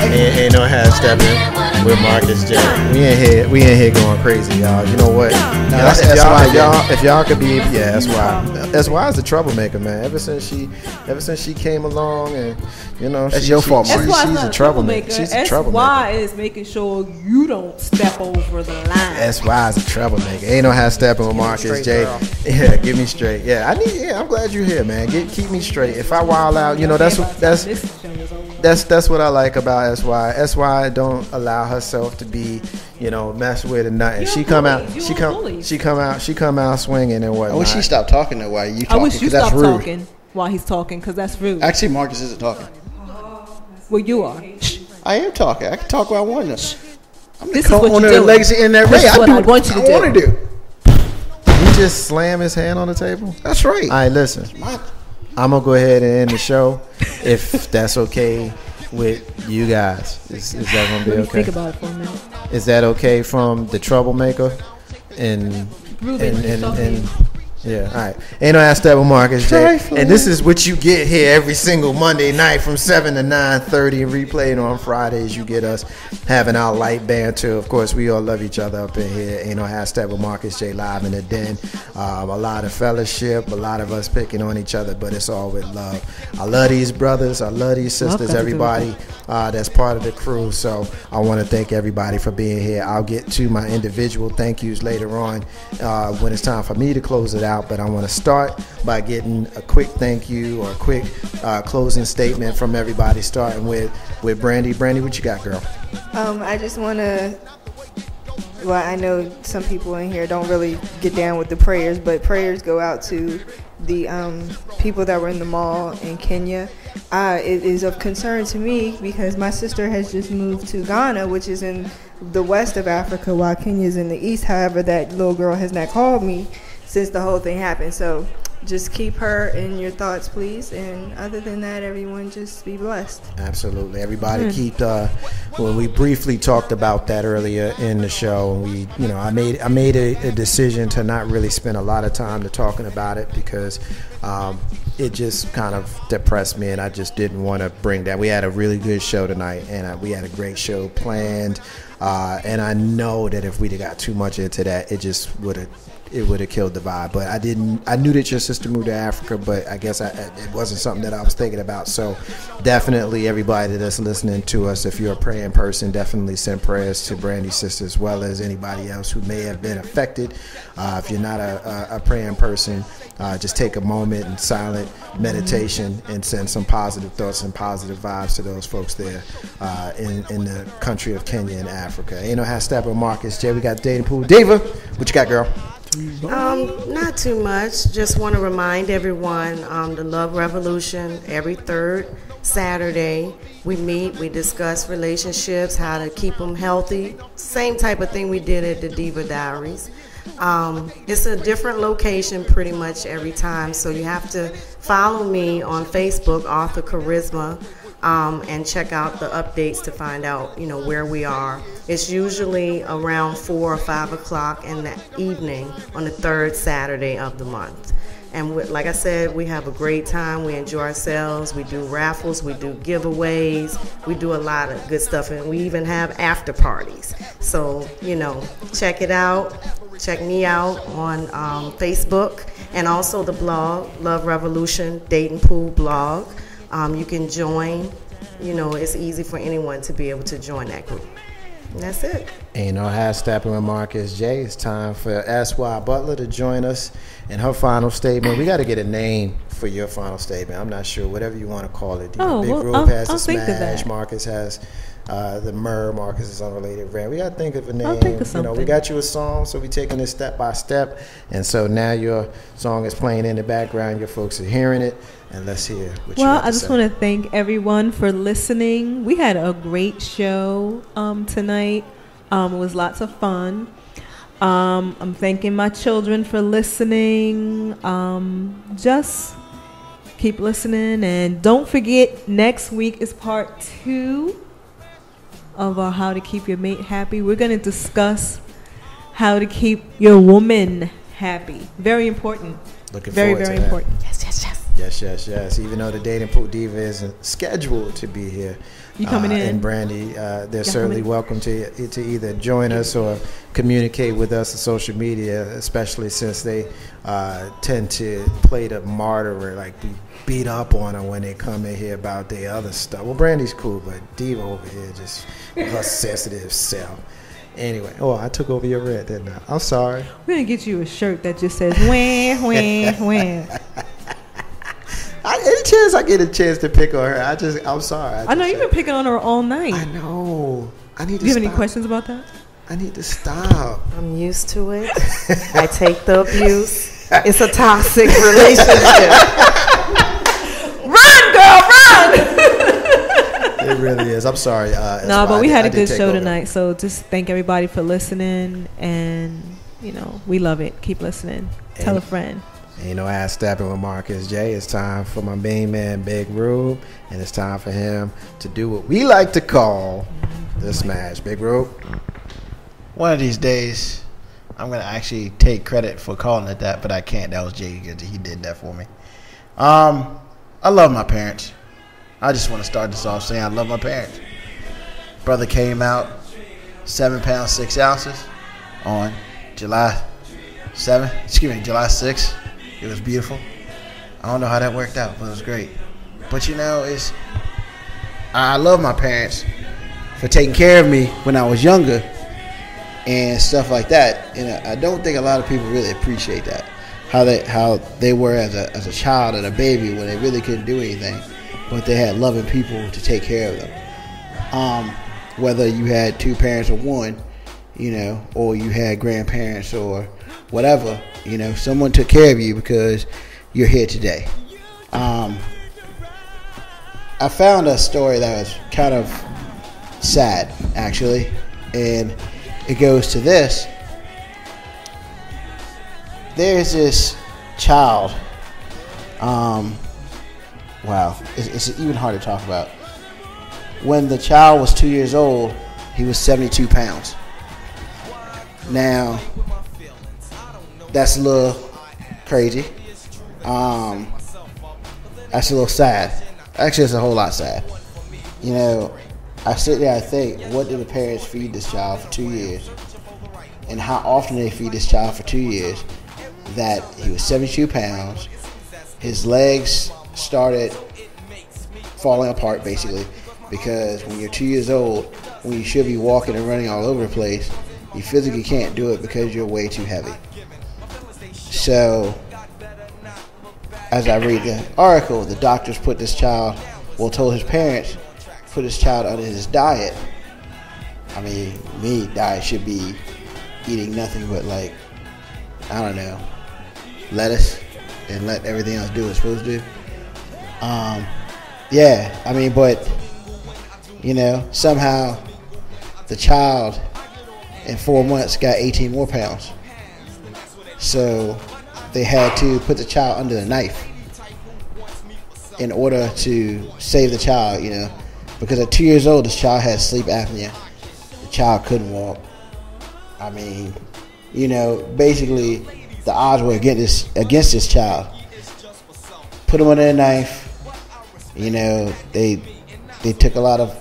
Ain't no half stepping with Marcus J. We ain't here going crazy, y'all. You know what? If y'all could be, that's why. That's why is the troublemaker, man. Ever since she came along, and you know, that's your fault, Marcus. She's a troublemaker. She's a troublemaker. SY is making sure you don't step over the line. SY is a troublemaker. Ain't no half stepping with Marcus J. Yeah, give me straight. Yeah, I'm glad you're here, man. Keep me straight. If I wild out, you know, that's what I like about SY. SY don't allow herself to be, you know, messed with or nothing. She come out swinging and whatnot. I wish she stopped talking that way. I wish you stopped talking while he's talking, because that's rude. Actually, Marcus isn't talking. Well, you are. I am talking. I can talk what I want to. I'm the co-owner of the Legacy in that race. I do what I want to do. You just slam his hand on the table? That's right. All right, listen. I'm going to go ahead and end the show if that's okay with you guys. Is that going to be okay? Think about it for a minute. Is that okay from the troublemaker? Yeah, all right. Ain't no ass that with Marcus J. And this is what you get here every single Monday night from 7 to 9:30 and replayed on Fridays. You get us having our light banter. Of course, we all love each other up in here. Ain't no ass that with Marcus J live in the den. A lot of fellowship, a lot of us picking on each other, but it's all with love. I love these brothers. I love these sisters, everybody that's part of the crew. So I want to thank everybody for being here. I'll get to my individual thank yous later on when it's time for me to close it out. But I want to start by getting a quick thank you or a quick closing statement from everybody, starting with Brandy. Brandy, what you got, girl? I just want to, well, I know some people in here don't really get down with the prayers, but prayers go out to the people that were in the mall in Kenya. It is of concern to me because my sister has just moved to Ghana, which is in the west of Africa, while Kenya is in the east. However, that little girl has not called me since the whole thing happened. So just keep her in your thoughts, please. And other than that, everyone just be blessed. Absolutely. Everybody keep well, we briefly talked about that earlier in the show. We, you know, I made a decision to not really spend a lot of time to talking about it because it just kind of depressed me, and I just didn't want to bring that. We had a really good show tonight, and we had a great show planned. And I know that if we'd have got too much into that, it would have killed the vibe. But I knew that your sister moved to Africa, but I guess it wasn't something that I was thinking about. So definitely everybody that's listening to us, if you're a praying person, definitely send prayers to Brandy's sister as well as anybody else who may have been affected. If you're not a praying person, just take a moment in silent meditation and send some positive thoughts and positive vibes to those folks there in the country of Kenya and Africa. Ain't no hashtag Marcus J. We got Dating Pool. Diva, what you got, girl? Not too much. Just want to remind everyone, the Love Revolution, every third Saturday, we meet, we discuss relationships, how to keep them healthy. Same type of thing we did at the Diva Diaries. It's a different location pretty much every time, so you have to follow me on Facebook, Author Charisma, and check out the updates to find out, you know, where we are. It's usually around 4 or 5 o'clock in the evening on the third Saturday of the month. And like I said, we have a great time. We enjoy ourselves. We do raffles. We do giveaways. We do a lot of good stuff. And we even have after parties. So, you know, check it out. Check me out on Facebook and also the blog, Love Revolution Dating Pool blog. You can join. You know, it's easy for anyone to be able to join that group. And that's it. Ain't no Steppin with Marcus J. It's time for S.Y. Butler to join us in her final statement. We got to get a name for your final statement. I'm not sure. Whatever you want to call it. Big Group has the Smash. Marcus has the Myrrh. Marcus is Unrelated Rant. We got to think of a name. I'll think of something. You know, we got you a song, so we're taking it step by step. And so now your song is playing in the background. Your folks are hearing it. And let's hear what you got to say. Well, I just want to thank everyone for listening. We had a great show tonight. It was lots of fun. I'm thanking my children for listening. Just keep listening. And don't forget, next week is part 2 of How to Keep Your Mate Happy. We're going to discuss how to keep your woman happy. Very important. Looking forward to that. Very important. Yes. Yes. Even though the Dating Pool Diva isn't scheduled to be here, You coming in? And Brandy, they're certainly welcome to either join us or communicate with us on social media, especially since they tend to play the martyr, like be beat up on them when they come in here about their other stuff. Well, Brandy's cool, but Diva over here just her sensitive self. Anyway, I took over your red, didn't I? I'm sorry. We're going to get you a shirt that just says, wah, wah, wah. Any chance I get a chance to pick on her, I'm sorry. I know you've been picking on her all night. I know. I need to stop. Do you have any questions about that? I need to stop. I'm used to it. I take the abuse. It's a toxic relationship. Run, girl, run! It really is. I'm sorry. No, but we had a good show tonight. So just thank everybody for listening. And, we love it. Keep listening. Tell a friend. As Steppin with Marcus J, it's time for my main man, Big Rube. And it's time for him to do what we like to call the smash. Big Rube. One of these days, I'm going to actually take credit for calling it that, but I can't. That was Jay because he did that for me. I love my parents. I just want to start this off saying I love my parents. Brother came out 7 pounds 6 ounces on July 6th. It was beautiful. I don't know how that worked out, but it was great. But I love my parents for taking care of me when I was younger and stuff like that. And I don't think a lot of people really appreciate that. How they were as a child and a baby when they really couldn't do anything, but they had loving people to take care of them. Whether you had 2 parents or 1, or you had grandparents or whatever, someone took care of you because you're here today. I found a story that was kind of sad, actually, and it goes to this. There's this child. Wow, it's even hard to talk about. When the child was 2 years old, he was 72 pounds. Now, that's a little crazy. That's a little sad. Actually, it's a whole lot sad. I sit there and think, what did the parents feed this child for 2 years? And how often they feed this child for 2 years? That he was 72 pounds. His legs started falling apart, basically, because when you're 2 years old, when you should be walking and running all over the place, you physically can't do it because you're way too heavy. So, as I read the article, the doctors told his parents, put his child under his diet. I mean, diet should be eating nothing but lettuce and let everything else do what it's supposed to do. But somehow the child in 4 months got 18 more pounds. So they had to put the child under the knife in order to save the child, because at 2 years old, this child had sleep apnea. The child couldn't walk. I mean, basically the odds were against this child. Put him under a knife. They took a lot of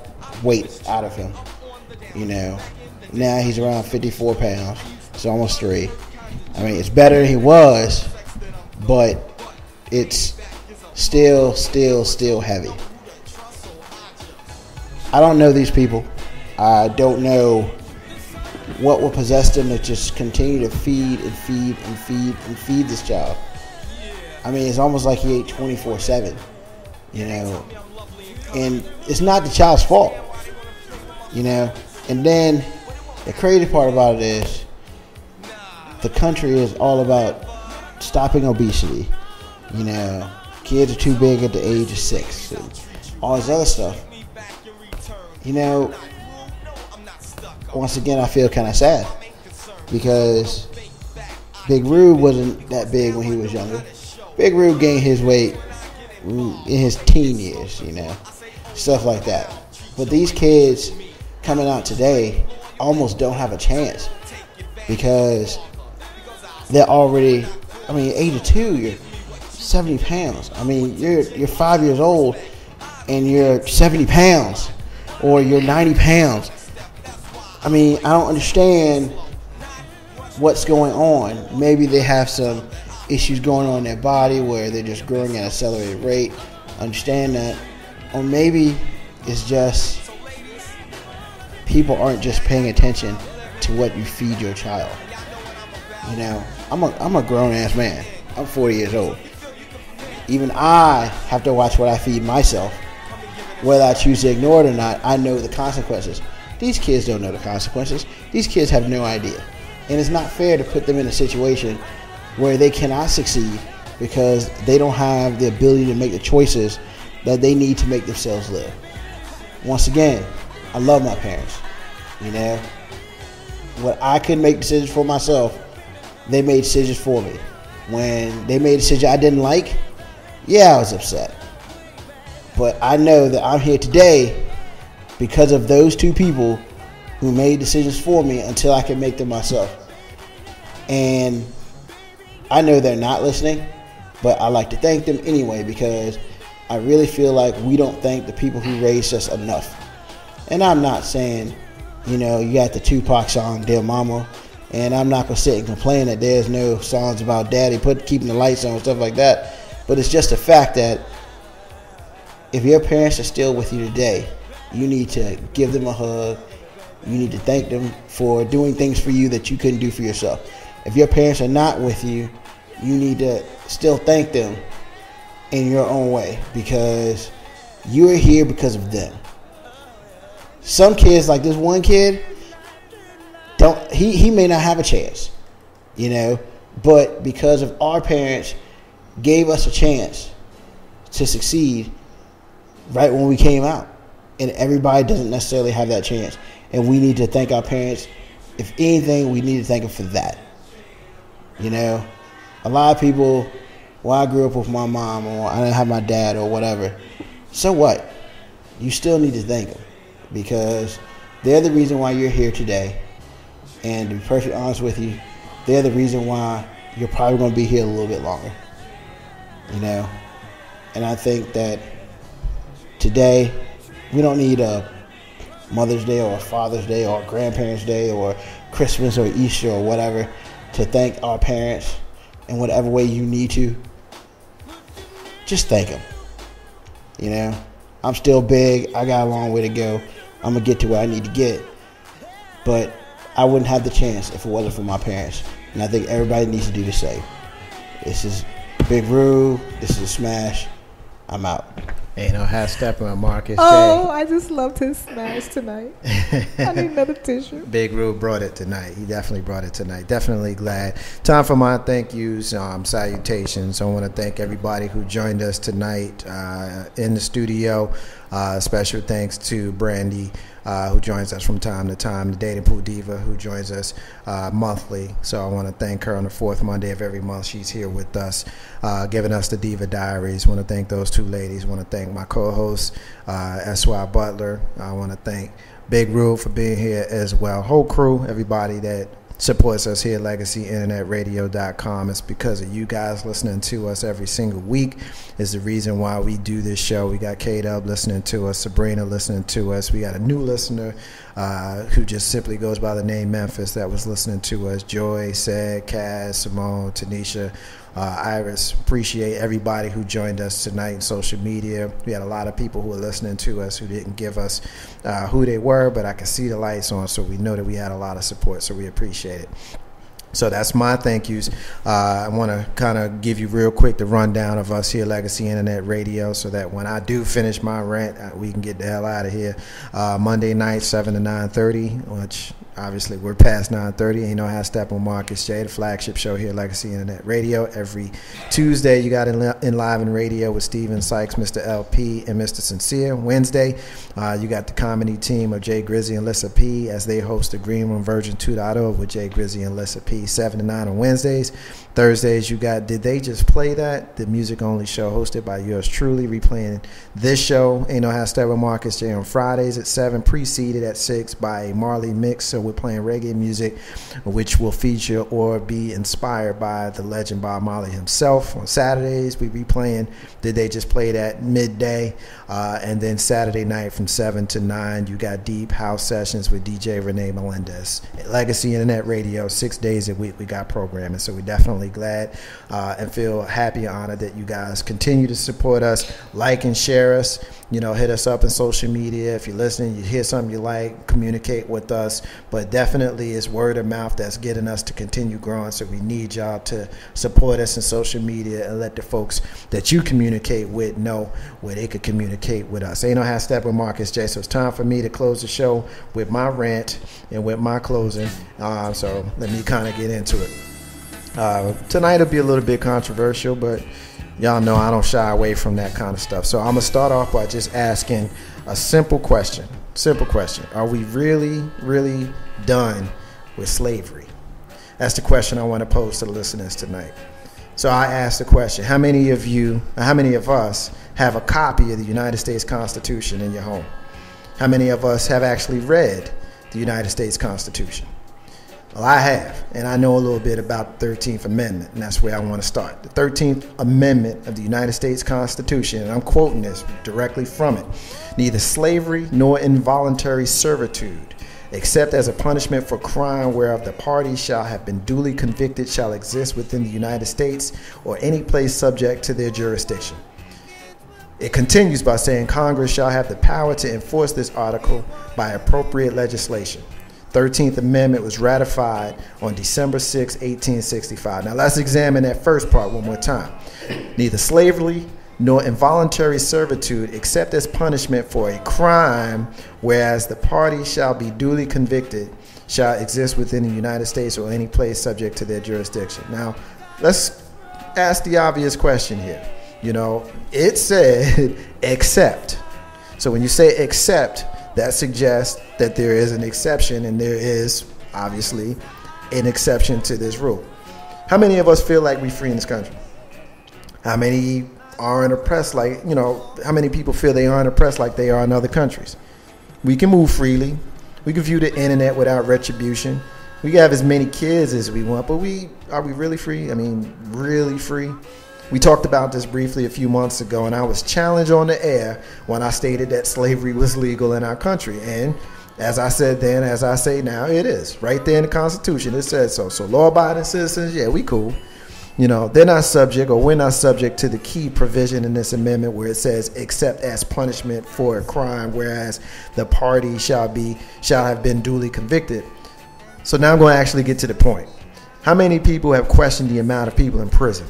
weight out of him. Now he's around 54 pounds. It's almost 3. I mean, it's better than he was, but it's still heavy. I don't know these people. I don't know what will possess them to just continue to feed this child. I mean, it's almost like he ate 24/7, and it's not the child's fault, and then the crazy part about it is the country is all about stopping obesity. Kids are too big at the age of 6 and all this other stuff. Once again, I feel kind of sad because Big Rube wasn't that big when he was younger. Big Rube gained his weight in his teen years, stuff like that. But these kids coming out today almost don't have a chance because they're already, age of 2, you're 70 pounds. I mean, you're 5 years old and you're 70 pounds or you're 90 pounds. I mean, I don't understand what's going on. Maybe they have some issues going on in their body where they're just growing at an accelerated rate. Understand that. Or maybe it's just people aren't just paying attention to what you feed your child. You know, I'm a grown-ass man. I'm 40 years old. Even I have to watch what I feed myself. Whether I choose to ignore it or not, I know the consequences. These kids don't know the consequences. These kids have no idea. And it's not fair to put them in a situation where they cannot succeed because they don't have the ability to make the choices that they need to make themselves live. Once again, I love my parents. You know, when I couldn't make decisions for myself, they made decisions for me. When they made a decision I didn't like, yeah, I was upset. But I know that I'm here today because of those two people who made decisions for me until I can make them myself. And I know they're not listening, but I like to thank them anyway because I really feel like we don't thank the people who raised us enough. And I'm not saying, you know, you got the Tupac song, Dear Mama, and I'm not going to sit and complain that there's no songs about daddy, keeping the lights on and stuff like that. But it's just a fact that if your parents are still with you today, you need to give them a hug. You need to thank them for doing things for you that you couldn't do for yourself. If your parents are not with you, you need to still thank them in your own way because you are here because of them. Some kids, like this one kid, he may not have a chance, you know, but because of our parents gave us a chance to succeed right when we came out. And everybody doesn't necessarily have that chance. And we need to thank our parents. If anything, we need to thank them for that. You know, a lot of people, well, I grew up with my mom or I didn't have my dad or whatever. So what? You still need to thank them because they're the reason why you're here today. And to be perfectly honest with you, they're the reason why you're probably going to be here a little bit longer. You know, and I think that today we don't need a Mother's Day or a Father's Day or a Grandparents' Day or Christmas or Easter or whatever to thank our parents in whatever way you need to. Just thank them. You know, I'm still big. I got a long way to go. I'm going to get to where I need to get. But I wouldn't have the chance if it wasn't for my parents. And I think everybody needs to do the same. This is Big Roo. This is a Smash. I'm out. Ain't no half stepping on Marcus Oh, J. I just loved his smash tonight. I need another tissue. Big Roo brought it tonight. He definitely brought it tonight. Definitely glad. Time for my thank yous, salutations. I want to thank everybody who joined us tonight in the studio. Special thanks to Brandy, who joins us from time to time, the Dating Pool Diva, who joins us monthly. So I want to thank her on the fourth Monday of every month. She's here with us, giving us the Diva Diaries. I want to thank those two ladies. I want to thank my co-host, S.Y. Butler. I want to thank Big Roo for being here as well. Whole crew, everybody that supports us here at LegacyInternetRadio.com. It's because of you guys listening to us every single week is the reason why we do this show. We got K-Dub listening to us, Sabrina listening to us. We got a new listener who just simply goes by the name Memphis that was listening to us. Joy, Sad, Kaz, Simone, Tanisha, Iris. Appreciate everybody who joined us tonight in social media. We had a lot of people who were listening to us who didn't give us who they were, but I could see the lights on, so we know that we had a lot of support, so we appreciate it. So that's my thank yous. I want to kind of give you real quick the rundown of us here at Legacy Internet Radio so that when I do finish my rant, we can get the hell out of here. Monday night, 7 to 9:30, which obviously we're past 9:30. Ain't no half step on Marcus J, the flagship show here at Legacy Internet Radio. Every Tuesday, you got Enliven Radio with Steven Sykes, Mr. LP, and Mr. Sincere. Wednesday, you got the comedy team of Jay Grizzy and Lissa P as they host the Green Room version 2.0 with Jay Grizzy and Lissa P, 7 to 9 on Wednesdays. Thursdays, you got Did They Just Play That? The music only show hosted by yours truly, replaying this show, Ain't No Half Step with Marcus J, on Fridays at 7, preceded at 6 by a Marley mix. So we're playing reggae music, which will feature or be inspired by the legend Bob Marley himself. On Saturdays, we be playing Did They Just Play That midday, and then Saturday night from 7 to 9, you got deep house sessions with DJ Renee Melendez. Legacy Internet Radio, 6 days a week we got programming, so we're definitely glad and feel happy and honored that you guys continue to support us, like and share us. Hit us up on social media. If you're listening, you hear something you like, communicate with us. But definitely it's word of mouth that's getting us to continue growing. So we need y'all to support us in social media and let the folks that you communicate with know where they could communicate with us. Ain't no half step with Marcus J. So it's time for me to close the show with my rant and with my closing. So let me kind of get into it. Tonight will be a little bit controversial, but y'all know I don't shy away from that kind of stuff. So I'm going to start off by just asking a simple question. Are we really, really done with slavery? That's the question I want to pose to the listeners tonight. So I asked the question, how many of us have a copy of the United States Constitution in your home? How many of us have actually read the United States Constitution? Well, I have, and I know a little bit about the 13th Amendment, and that's where I want to start. The 13th Amendment of the United States Constitution, and I'm quoting this directly from it, neither slavery nor involuntary servitude, except as a punishment for crime whereof the party shall have been duly convicted, shall exist within the United States or any place subject to their jurisdiction. It continues by saying Congress shall have the power to enforce this article by appropriate legislation. 13th Amendment was ratified on December 6, 1865. Now let's examine that first part one more time. Neither slavery nor involuntary servitude except as punishment for a crime whereas the party shall be duly convicted shall exist within the United States or any place subject to their jurisdiction. Now let's ask the obvious question here. It said except. So when you say except, that suggests that there is an exception, and there is obviously an exception to this rule. How many of us feel like we're free in this country? How many aren't oppressed how many people feel they aren't oppressed like they are in other countries? We can move freely. We can view the internet without retribution. We can have as many kids as we want, but are we really free? I mean, really free? We talked about this briefly a few months ago, and I was challenged on the air when I stated that slavery was legal in our country. And as I said then, as I say now, it is. Right there in the Constitution, it says so. So law-abiding citizens, yeah, we cool. They're not subject, or we're not subject to the key provision in this amendment where it says except as punishment for a crime, whereas the party shall have been duly convicted. So now I'm going to actually get to the point. How many people have questioned the amount of people in prison?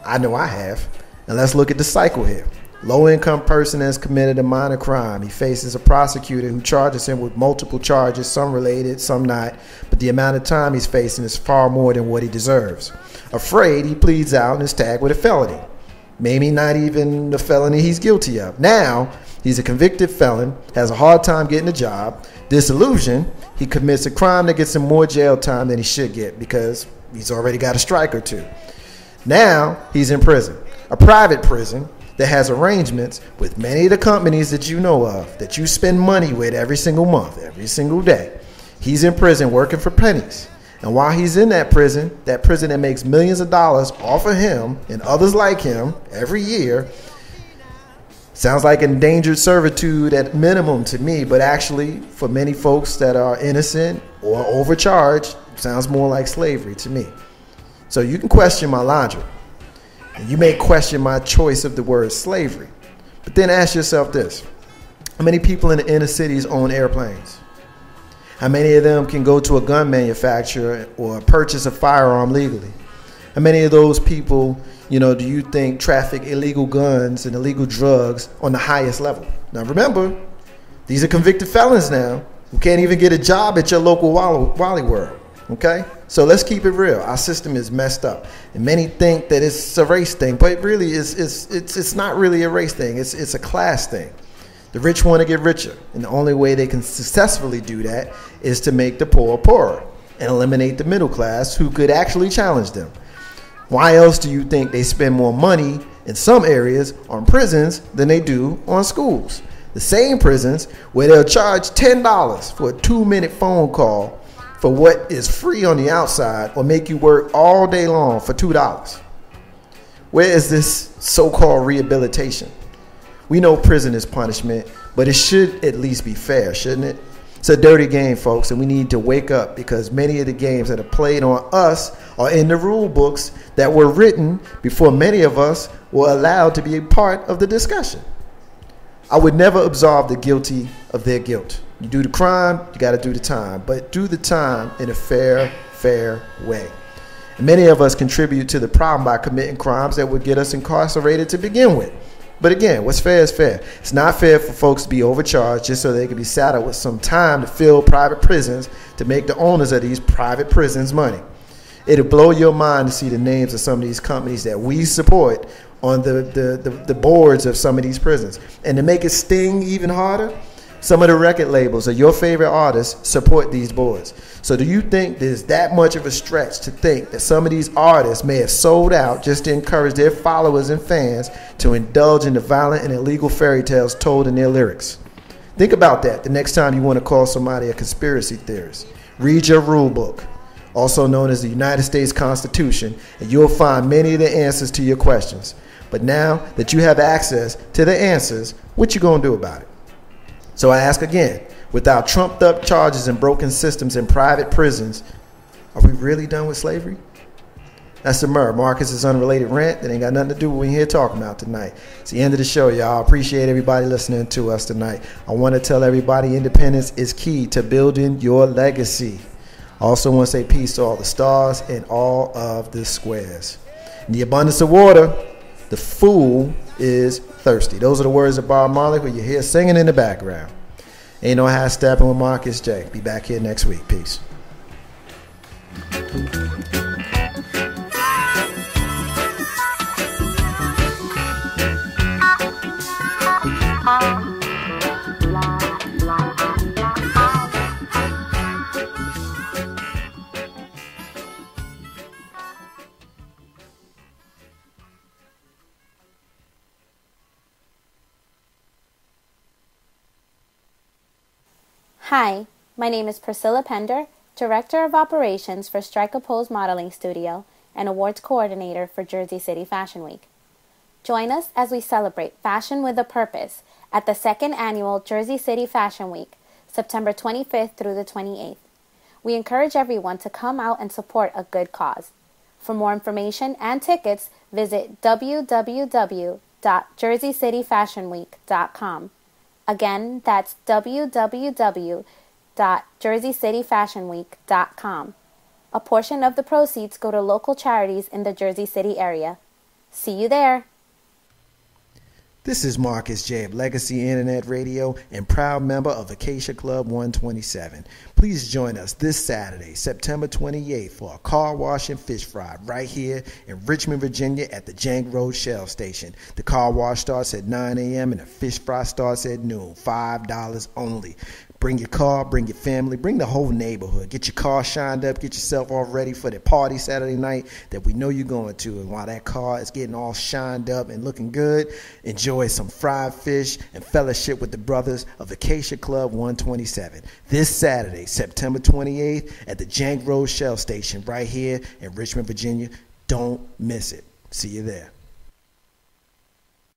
I know I have. And let's look at the cycle here. Low-income person has committed a minor crime. He faces a prosecutor who charges him with multiple charges, some related, some not. But the amount of time he's facing is far more than what he deserves. Afraid, he pleads out and is tagged with a felony. Maybe not even the felony he's guilty of. Now, he's a convicted felon, has a hard time getting a job. Disillusioned, he commits a crime that gets him more jail time than he should get because he's already got a strike or two. Now he's in prison, a private prison that has arrangements with many of the companies that you know of, that you spend money with every single month, every single day. He's in prison working for pennies. And while he's in that prison that makes millions of dollars off of him and others like him every year, sounds like endangered servitude at minimum to me, but actually for many folks that are innocent or overcharged, sounds more like slavery to me. So you can question my logic, and you may question my choice of the word slavery. But then ask yourself this. How many people in the inner cities own airplanes? How many of them can go to a gun manufacturer or purchase a firearm legally? How many of those people, do you think traffic illegal guns and illegal drugs on the highest level? Now remember, these are convicted felons now who can't even get a job at your local Wally World. Okay? So let's keep it real. Our system is messed up. And many think that it's a race thing, but it really it's not really a race thing. It's a class thing. The rich want to get richer, and the only way they can successfully do that is to make the poor poorer and eliminate the middle class who could actually challenge them. Why else do you think they spend more money in some areas on prisons than they do on schools? The same prisons where they'll charge $10 for a 2-minute phone call for what is free on the outside or make you work all day long for $2? Where is this so-called rehabilitation? We know prison is punishment, but it should at least be fair, shouldn't it? It's a dirty game, folks, and we need to wake up because many of the games that are played on us are in the rule books that were written before many of us were allowed to be a part of the discussion. I would never absolve the guilty of their guilt. You do the crime, you got to do the time, but do the time in a fair way. And many of us contribute to the problem by committing crimes that would get us incarcerated to begin with. But again, what's fair is fair. It's not fair for folks to be overcharged just so they can be saddled with some time to fill private prisons to make the owners of these private prisons money. It'll blow your mind to see the names of some of these companies that we support on the boards of some of these prisons. And to make it sting even harder, some of the record labels of your favorite artists support these boards. So do you think there's that much of a stretch to think that some of these artists may have sold out just to encourage their followers and fans to indulge in the violent and illegal fairy tales told in their lyrics? Think about that the next time you want to call somebody a conspiracy theorist. Read your rule book, also known as the United States Constitution, and you'll find many of the answers to your questions. But now that you have access to the answers, what you gonna do about it? So I ask again, without trumped up charges and broken systems in private prisons, are we really done with slavery? That's the Murr. Marcus's unrelated rant that ain't got nothing to do with what we're here talking about tonight. It's the end of the show, y'all. Appreciate everybody listening to us tonight. I want to tell everybody independence is key to building your legacy. I also want to say peace to all the stars and all of the squares. In the abundance of water, the fool is thirsty. Those are the words of Bob Marley, who you hear singing in the background. Ain't no half stepping with Marcus J. Be back here next week. Peace. Hi, my name is Priscilla Pender, Director of Operations for Strike a Pose Modeling Studio and Awards Coordinator for Jersey City Fashion Week. Join us as we celebrate fashion with a purpose at the second annual Jersey City Fashion Week, September 25th through the 28th. We encourage everyone to come out and support a good cause. For more information and tickets, visit www.jerseycityfashionweek.com. Again, that's www.jerseycityfashionweek.com. A portion of the proceeds go to local charities in the Jersey City area. See you there. This is Marcus J. of Legacy Internet Radio and proud member of Acacia Club 127. Please join us this Saturday, September 28th for a car wash and fish fry right here in Richmond, Virginia at the Jank Road Shell Station. The car wash starts at 9 a.m. and the fish fry starts at noon, $5 only. Bring your car, bring your family, bring the whole neighborhood. Get your car shined up, get yourself all ready for the party Saturday night that we know you're going to. And while that car is getting all shined up and looking good, enjoy some fried fish and fellowship with the brothers of Acacia Club 127. This Saturday, September 28th at the Jank Road Shell Station right here in Richmond, Virginia. Don't miss it. See you there.